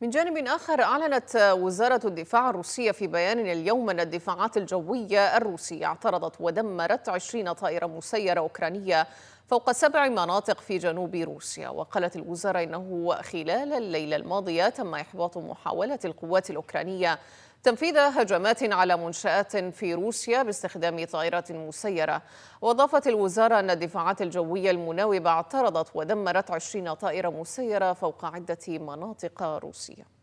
من جانب آخر، أعلنت وزارة الدفاع الروسية في بيان اليوم أن الدفاعات الجوية الروسية اعترضت ودمرت 20 طائرة مسيرة أوكرانية فوق 7 مناطق في جنوب روسيا. وقالت الوزارة إنه خلال الليلة الماضية تم إحباط محاولة القوات الأوكرانية تنفيذ هجمات على منشآت في روسيا باستخدام طائرات مسيرة. وأضافت الوزارة أن الدفاعات الجوية المناوبة اعترضت ودمرت 20 طائرة مسيرة فوق عدة مناطق روسية.